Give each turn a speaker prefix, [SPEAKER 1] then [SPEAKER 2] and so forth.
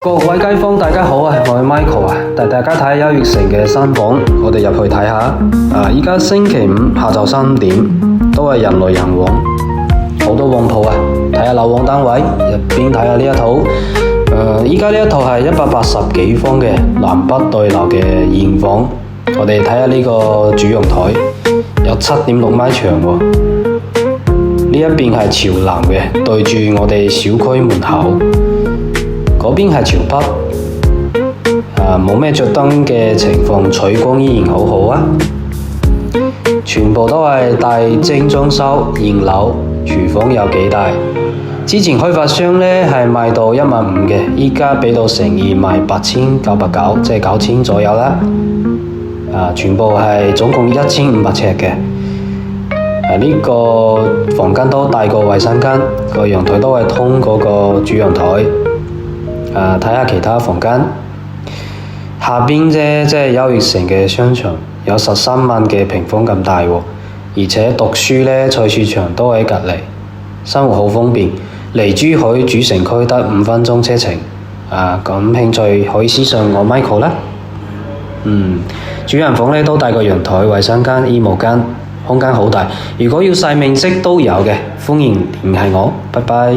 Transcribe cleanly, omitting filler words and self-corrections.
[SPEAKER 1] 各位街坊，大家好啊！我係 Michael 啊，帶大家睇下優越城嘅新房，我哋入去睇下。依家星期五下晝3點，都係人來人往，好多旺鋪啊！睇下樓王單位入邊睇下呢一套。依家呢一套係180幾方嘅南北對流嘅現房，我哋睇下呢個主陽台，有7.6米長喎。呢一邊係朝南嘅，對住我哋小區門口。嗰邊係朝北，冇咩着燈嘅情況，採光依然好好啊！全部都係帶精裝修，現樓廚房有幾大。之前開發商呢係賣到15000嘅，依家俾到誠意賣8990，即係9000左右啦。全部係總共1500尺嘅。呢個房間都大過衛生間，個陽台都係通嗰個主陽台。睇下其他房間，下邊啫，即係優越城嘅商場，有13萬嘅平方咁大喎，而且讀書呢，菜市場都喺隔離，生活好方便，離珠海主城區得5分鐘車程。咁興趣可以私信我 Michael 啦。主人房呢都帶個陽台、衛生間、衣帽間，空間好大。如果要細面積都有嘅，歡迎聯繫我。拜拜。